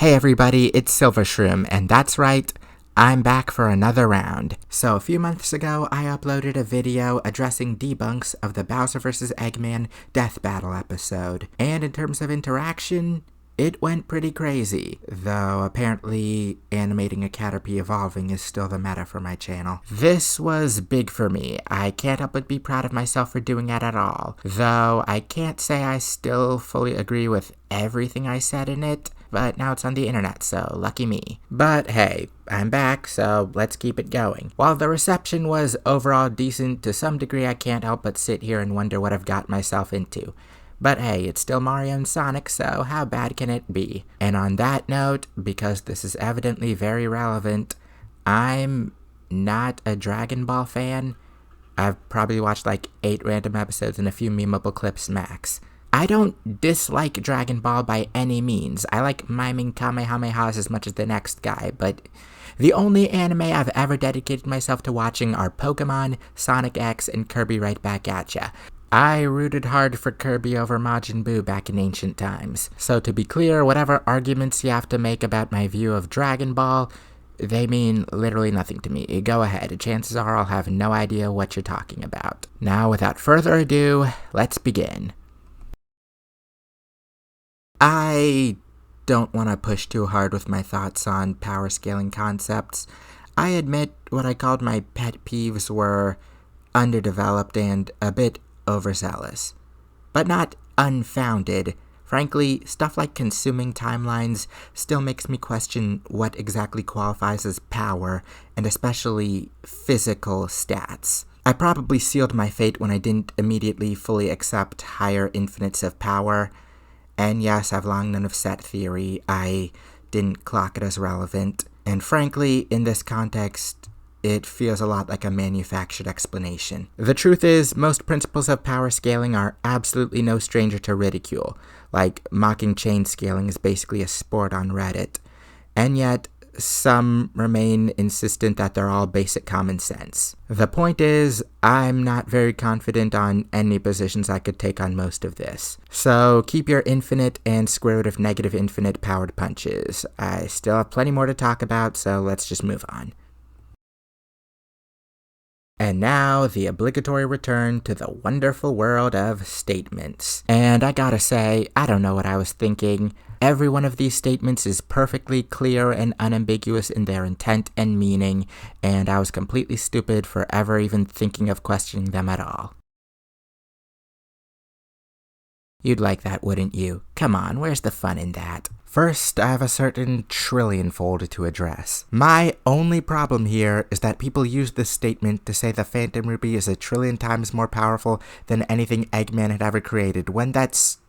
Hey everybody, it's Silver Shroom, and that's right, I'm back for another round. So a few months ago, I uploaded a video addressing debunks of the Bowser vs. Eggman Death Battle episode, and in terms of interaction, it went pretty crazy, though apparently animating a Caterpie evolving is still the meta for my channel. This was big for me. I can't help but be proud of myself for doing it at all, though I can't say I still fully agree with everything I said in it, but now it's on the internet, so lucky me. But hey, I'm back, so let's keep it going. While the reception was overall decent, to some degree I can't help but sit here and wonder what I've got myself into. But hey, it's still Mario and Sonic, so how bad can it be? And on that note, because this is evidently very relevant, I'm not a Dragon Ball fan. I've probably watched like 8 random episodes and a few memeable clips max. I don't dislike Dragon Ball by any means. I like miming Kamehamehas as much as the next guy, but the only anime I've ever dedicated myself to watching are Pokemon, Sonic X, and Kirby Right Back At Ya. I rooted hard for Kirby over Majin Buu back in ancient times. So to be clear, whatever arguments you have to make about my view of Dragon Ball, they mean literally nothing to me. Go ahead, chances are I'll have no idea what you're talking about. Now, without further ado, let's begin. I don't want to push too hard with my thoughts on power scaling concepts. I admit what I called my pet peeves were underdeveloped and a bit overzealous, but not unfounded. Frankly, stuff like consuming timelines still makes me question what exactly qualifies as power, and especially physical stats. I probably sealed my fate when I didn't immediately fully accept higher infinites of power, and yes, I've long known of set theory. I didn't clock it as relevant, and frankly, in this context, it feels a lot like a manufactured explanation. The truth is, most principles of power scaling are absolutely no stranger to ridicule, like mocking chain scaling is basically a sport on Reddit, and yet some remain insistent that they're all basic common sense. The point is, I'm not very confident on any positions I could take on most of this. So keep your infinite and square root of negative infinite powered punches. I still have plenty more to talk about, so let's just move on. And now, the obligatory return to the wonderful world of statements. And I gotta say, I don't know what I was thinking. Every one of these statements is perfectly clear and unambiguous in their intent and meaning, and I was completely stupid for ever even thinking of questioning them at all. You'd like that, wouldn't you? Come on, where's the fun in that? First, I have a certain trillionfold to address. My only problem here is that people use this statement to say the Phantom Ruby is 1,000,000,000 times more powerful than anything Eggman had ever created, when that's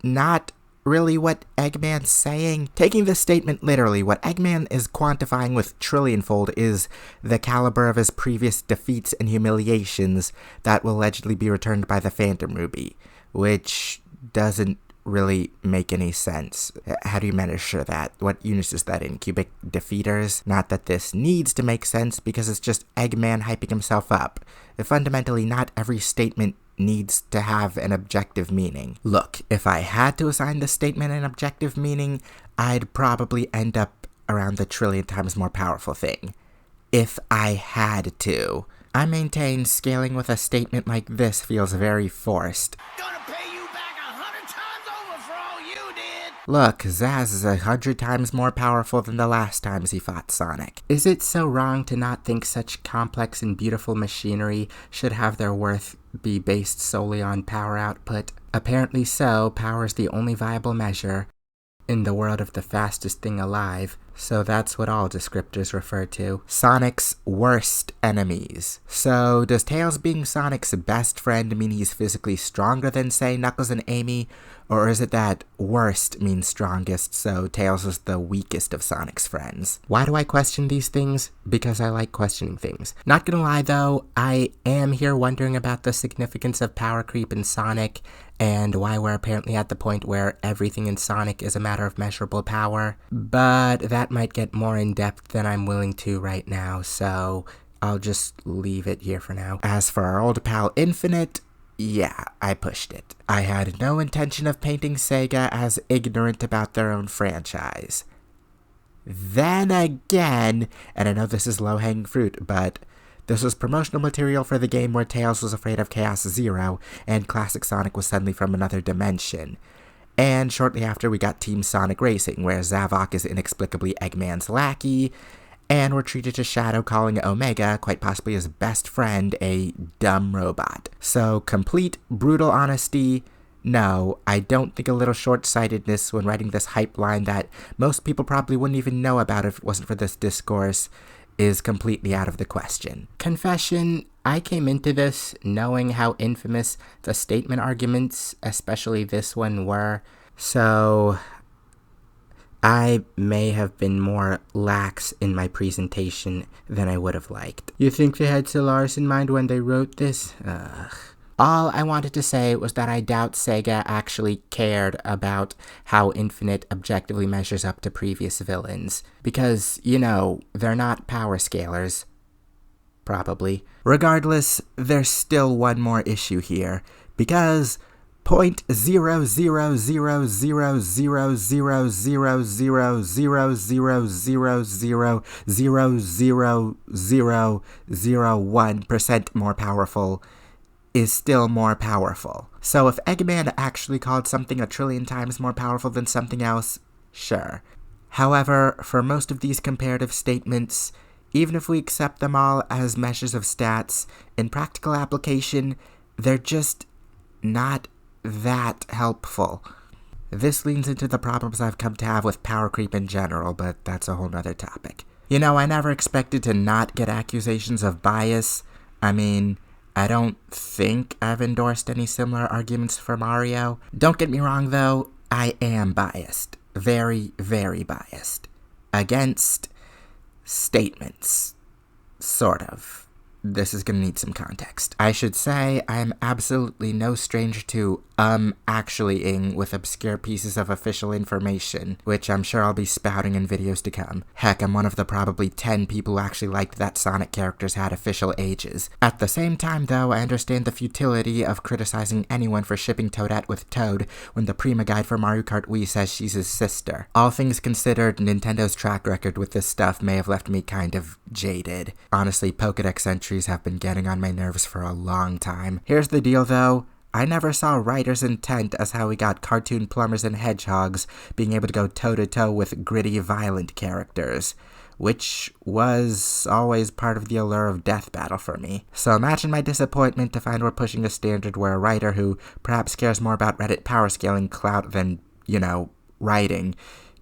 not really what Eggman's saying. Taking this statement literally, what Eggman is quantifying with trillionfold is the caliber of his previous defeats and humiliations that will allegedly be returned by the Phantom Ruby, which doesn't really make any sense. How do you measure that? What units is that in? Cubic defeaters? Not that this needs to make sense, because it's just Eggman hyping himself up. Fundamentally, not every statement needs to have an objective meaning. Look, if I had to assign this statement an objective meaning, I'd probably end up around the 1,000,000,000 times more powerful thing. If I had to. I maintain scaling with a statement like this feels very forced. Look, Zaz is 100 times more powerful than the last times he fought Sonic. Is it so wrong to not think such complex and beautiful machinery should have their worth be based solely on power output? Apparently so, power is the only viable measure in the world of the fastest thing alive, so that's what all descriptors refer to. Sonic's worst enemies. So, does Tails being Sonic's best friend mean he's physically stronger than, say, Knuckles and Amy? Or is it that worst means strongest, so Tails is the weakest of Sonic's friends? Why do I question these things? Because I like questioning things. Not gonna lie though, I am here wondering about the significance of power creep in Sonic, and why we're apparently at the point where everything in Sonic is a matter of measurable power. But that might get more in depth than I'm willing to right now, so I'll just leave it here for now. As for our old pal Infinite, yeah, I pushed it. I had no intention of painting Sega as ignorant about their own franchise. Then again, and I know this is low-hanging fruit, but this was promotional material for the game where Tails was afraid of Chaos Zero, and Classic Sonic was suddenly from another dimension. And shortly after, we got Team Sonic Racing, where Zavok is inexplicably Eggman's lackey, and we're treated to Shadow calling Omega, quite possibly his best friend, a dumb robot. So, complete brutal honesty. No, I don't think a little short-sightedness when writing this hype line that most people probably wouldn't even know about if it wasn't for this discourse is completely out of the question. Confession, I came into this knowing how infamous the statement arguments, especially this one, were, so I may have been more lax in my presentation than I would have liked. You think they had Solaris in mind when they wrote this? Ugh. All I wanted to say was that I doubt Sega actually cared about how Infinite objectively measures up to previous villains. Because, you know, they're not power scalers. Probably. Regardless, there's still one more issue here. Because 0.0000000000000001% more powerful is still more powerful. So if Eggman actually called something a trillion times more powerful than something else, sure. However, for most of these comparative statements, even if we accept them all as measures of stats, in practical application, they're just not that helpful. This leans into the problems I've come to have with power creep in general, but that's a whole nother topic. You know, I never expected to not get accusations of bias. I mean, I don't think I've endorsed any similar arguments for Mario. Don't get me wrong, though, I am biased. Very, very biased. Against statements. Sort of. This is gonna need some context. I should say I am absolutely no stranger to actually-ing with obscure pieces of official information, which I'm sure I'll be spouting in videos to come. Heck, I'm one of the probably 10 people who actually liked that Sonic characters had official ages. At the same time, though, I understand the futility of criticizing anyone for shipping Toadette with Toad when the Prima Guide for Mario Kart Wii says she's his sister. All things considered, Nintendo's track record with this stuff may have left me kind of jaded. Honestly, Pokédex entries have been getting on my nerves for a long time. Here's the deal, though. I never saw writer's intent as how we got cartoon plumbers and hedgehogs being able to go toe-to-toe with gritty, violent characters, which was always part of the allure of Death Battle for me. So imagine my disappointment to find we're pushing a standard where a writer who perhaps cares more about Reddit power scaling clout than, you know, writing,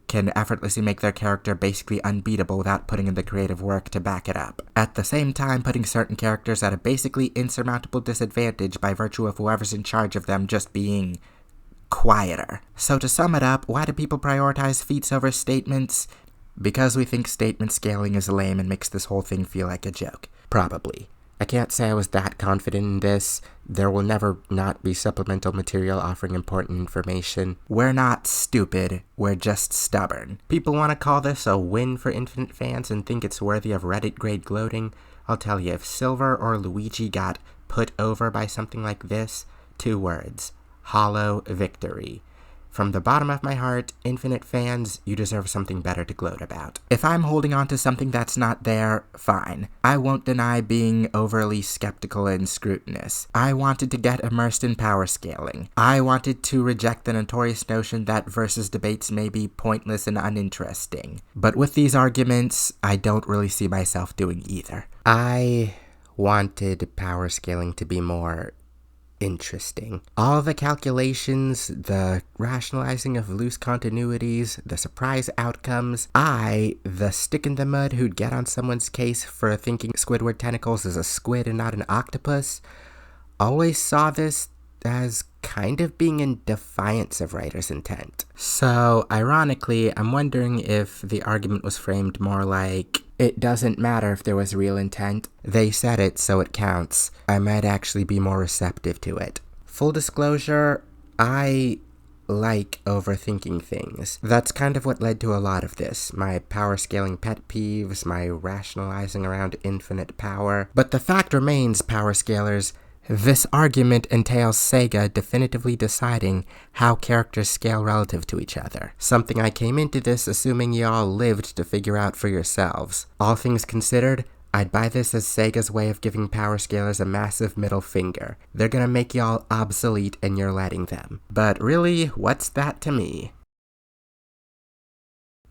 can effortlessly make their character basically unbeatable without putting in the creative work to back it up. At the same time, putting certain characters at a basically insurmountable disadvantage by virtue of whoever's in charge of them just being quieter. So to sum it up, why do people prioritize feats over statements? Because we think statement scaling is lame and makes this whole thing feel like a joke. Probably. I can't say I was that confident in this. There will never not be supplemental material offering important information. We're not stupid, we're just stubborn. People want to call this a win for Infinite fans and think it's worthy of Reddit-grade gloating. I'll tell you, if Silver or Luigi got put over by something like this, 2 words: hollow victory. From the bottom of my heart, Infinite fans, you deserve something better to gloat about. If I'm holding on to something that's not there, fine. I won't deny being overly skeptical and scrutinous. I wanted to get immersed in power scaling. I wanted to reject the notorious notion that versus debates may be pointless and uninteresting. But with these arguments, I don't really see myself doing either. I wanted power scaling to be more interesting. All the calculations, the rationalizing of loose continuities, the surprise outcomes, the stick in the mud who'd get on someone's case for thinking Squidward tentacles is a squid and not an octopus, always saw this as kind of being in defiance of writer's intent. So, ironically, I'm wondering if the argument was framed more like, it doesn't matter if there was real intent, they said it, so it counts. I might actually be more receptive to it. Full disclosure, I like overthinking things. That's kind of what led to a lot of this. My power scaling pet peeves, my rationalizing around infinite power. But the fact remains, power scalers, This argument entails Sega definitively deciding how characters scale relative to each other, something I came into this assuming y'all lived to figure out for yourselves. All things considered, I'd buy this as Sega's way of giving power scalers a massive middle finger. They're gonna make y'all obsolete and you're letting them. But really, what's that to me?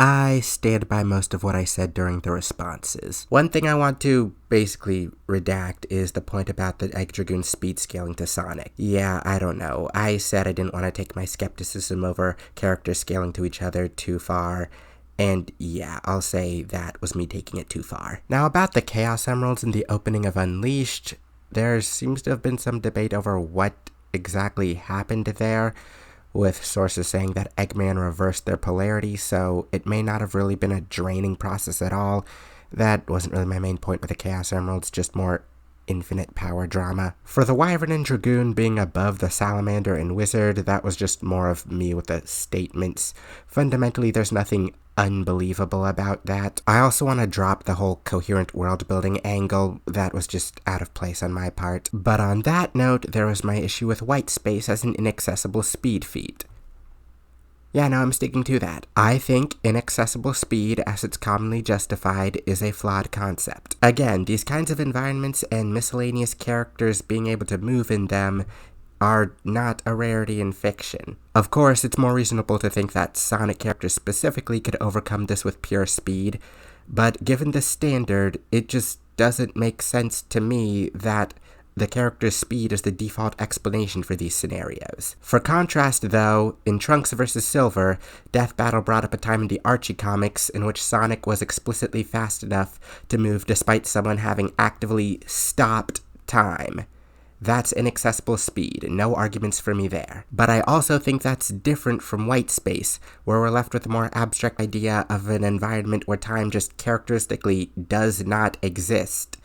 I stand by most of what I said during the responses. One thing I want to basically redact is the point about the Egg Dragoon speed scaling to Sonic. Yeah, I don't know. I said I didn't want to take my skepticism over characters scaling to each other too far. And yeah, I'll say that was me taking it too far. Now about the Chaos Emeralds in the opening of Unleashed, there seems to have been some debate over what exactly happened there, with sources saying that Eggman reversed their polarity, so it may not have really been a draining process at all. That wasn't really my main point with the Chaos Emeralds, just more infinite power drama. For the Wyvern and Dragoon being above the Salamander and Wizard, that was just more of me with the statements. Fundamentally, there's nothing unbelievable about that. I also want to drop the whole coherent world building angle. That was just out of place on my part. But on that note, there was my issue with white space as an inaccessible speed feat. Yeah, no, I'm sticking to that. I think inaccessible speed, as it's commonly justified, is a flawed concept. Again, these kinds of environments and miscellaneous characters being able to move in them are not a rarity in fiction. Of course, it's more reasonable to think that Sonic characters specifically could overcome this with pure speed, but given the standard, it just doesn't make sense to me that the character's speed is the default explanation for these scenarios. For contrast, though, in Trunks vs. Silver, Death Battle brought up a time in the Archie comics in which Sonic was explicitly fast enough to move despite someone having actively stopped time. That's inaccessible speed, no arguments for me there. But I also think that's different from white space, where we're left with a more abstract idea of an environment where time just characteristically does not exist,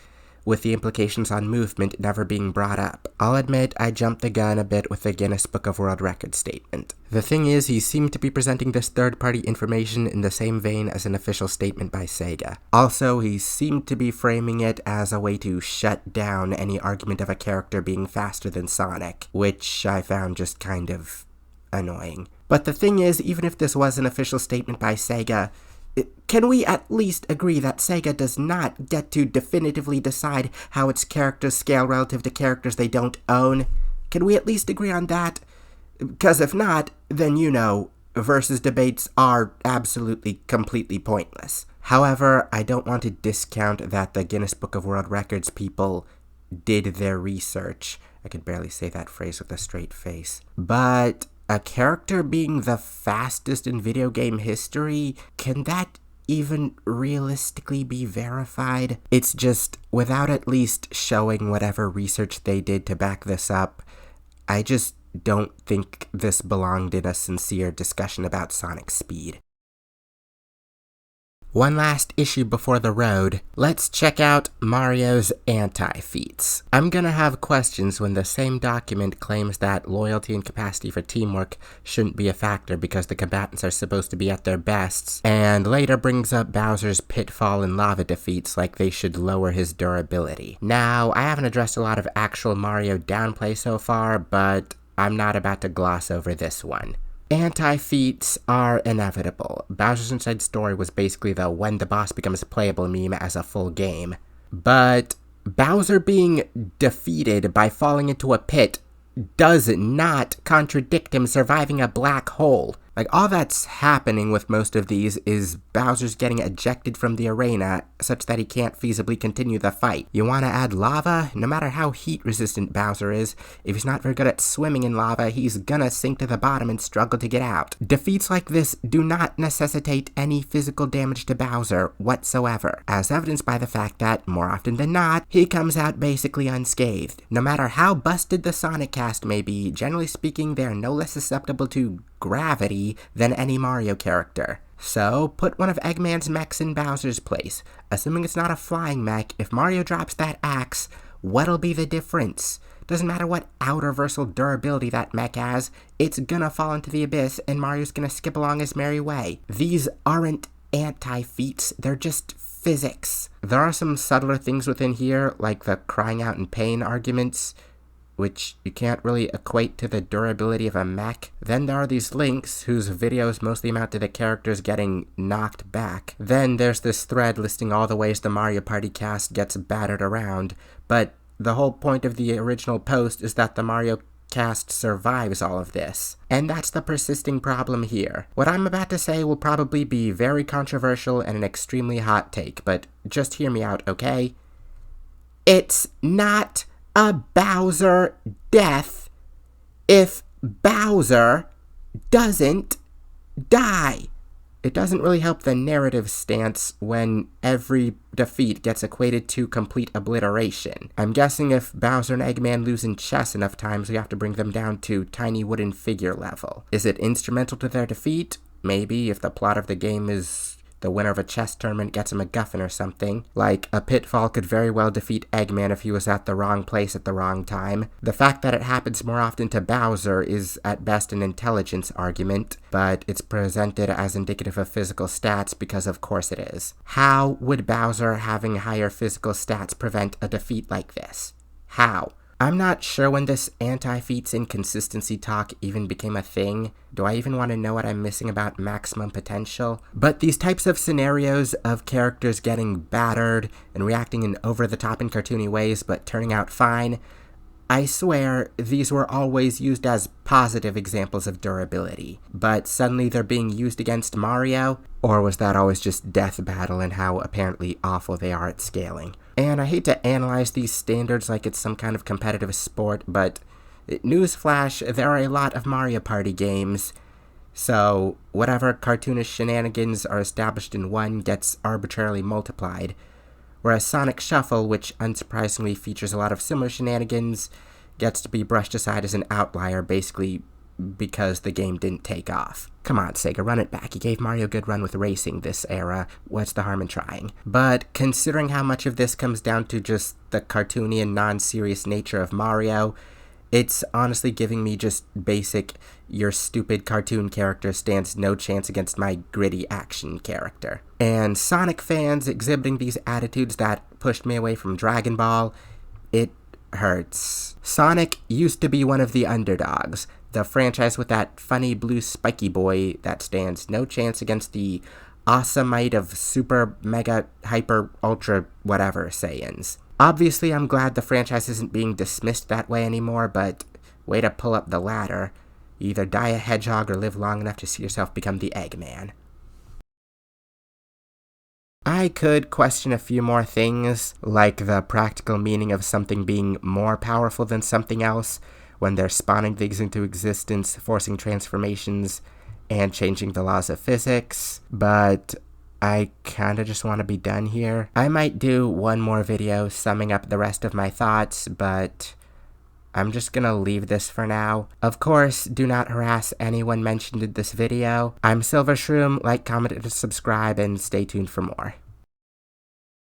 with the implications on movement never being brought up. I'll admit I jumped the gun a bit with the Guinness Book of World Records statement. The thing is, he seemed to be presenting this third-party information in the same vein as an official statement by Sega. Also, he seemed to be framing it as a way to shut down any argument of a character being faster than Sonic, which I found just kind of annoying. But the thing is, even if this was an official statement by Sega, can we at least agree that Sega does not get to definitively decide how its characters scale relative to characters they don't own? Can we at least agree on that? Because if not, then versus debates are absolutely completely pointless. However, I don't want to discount that the Guinness Book of World Records people did their research. I could barely say that phrase with a straight face. But a character being the fastest in video game history, can that even realistically be verified? It's just, without at least showing whatever research they did to back this up, I just don't think this belonged in a sincere discussion about Sonic's speed. One last issue before the road, let's check out Mario's Anti-Feats. I'm gonna have questions when the same document claims that loyalty and capacity for teamwork shouldn't be a factor because the combatants are supposed to be at their bests, and later brings up Bowser's pitfall and lava defeats like they should lower his durability. Now, I haven't addressed a lot of actual Mario downplay so far, but I'm not about to gloss over this one. Anti-feats are inevitable. Bowser's Inside Story was basically the when the boss becomes playable meme as a full game. But Bowser being defeated by falling into a pit does not contradict him surviving a black hole. Like, all that's happening with most of these is Bowser's getting ejected from the arena such that he can't feasibly continue the fight. You want to add lava? No matter how heat-resistant Bowser is, if he's not very good at swimming in lava, he's gonna sink to the bottom and struggle to get out. Defeats like this do not necessitate any physical damage to Bowser whatsoever, as evidenced by the fact that, more often than not, he comes out basically unscathed. No matter how busted the Sonic cast may be, generally speaking, they're no less susceptible to gravity than any Mario character. So, put one of Eggman's mechs in Bowser's place. Assuming it's not a flying mech, if Mario drops that axe, what'll be the difference? Doesn't matter what out-reversal durability that mech has, it's gonna fall into the abyss and Mario's gonna skip along his merry way. These aren't anti-feats, they're just physics. There are some subtler things within here, like the crying out in pain arguments, which you can't really equate to the durability of a mech. Then there are these links whose videos mostly amount to the characters getting knocked back. Then there's this thread listing all the ways the Mario Party cast gets battered around, but the whole point of the original post is that the Mario cast survives all of this. And that's the persisting problem here. What I'm about to say will probably be very controversial and an extremely hot take, but just hear me out, okay? It's not a Bowser death if Bowser doesn't die. It doesn't really help the narrative stance when every defeat gets equated to complete obliteration. I'm guessing if Bowser and Eggman lose in chess enough times, we have to bring them down to tiny wooden figure level. Is it instrumental to their defeat? Maybe, if the plot of the game is the winner of a chess tournament gets a MacGuffin or something. Like, a pitfall could very well defeat Eggman if he was at the wrong place at the wrong time. The fact that it happens more often to Bowser is at best an intelligence argument, but it's presented as indicative of physical stats because of course it is. How would Bowser having higher physical stats prevent a defeat like this? How? I'm not sure when this Anti-Feats inconsistency talk even became a thing. Do I even want to know what I'm missing about maximum potential? But these types of scenarios of characters getting battered and reacting in over-the-top and cartoony ways but turning out fine, I swear these were always used as positive examples of durability. But suddenly they're being used against Mario? Or was that always just Death Battle and how apparently awful they are at scaling? And I hate to analyze these standards like it's some kind of competitive sport, but newsflash, there are a lot of Mario Party games, so whatever cartoonish shenanigans are established in one gets arbitrarily multiplied, whereas Sonic Shuffle, which unsurprisingly features a lot of similar shenanigans, gets to be brushed aside as an outlier, basically because the game didn't take off. Come on, Sega, run it back. You gave Mario a good run with racing this era. What's the harm in trying? But considering how much of this comes down to just the cartoony and non-serious nature of Mario, it's honestly giving me just basic, your stupid cartoon character stands no chance against my gritty action character. And Sonic fans exhibiting these attitudes that pushed me away from Dragon Ball, it hurts. Sonic used to be one of the underdogs, the franchise with that funny blue spiky boy that stands no chance against the awesome might of super, mega, hyper, ultra, whatever Saiyans. Obviously, I'm glad the franchise isn't being dismissed that way anymore, but way to pull up the ladder. Either die a hedgehog or live long enough to see yourself become the Eggman. I could question a few more things, like the practical meaning of something being more powerful than something else when they're spawning things into existence, forcing transformations, and changing the laws of physics, but I kinda just want to be done here. I might do one more video summing up the rest of my thoughts, but I'm just gonna leave this for now. Of course, do not harass anyone mentioned in this video. I'm Silver Shroom. Like, comment, and subscribe, and stay tuned for more.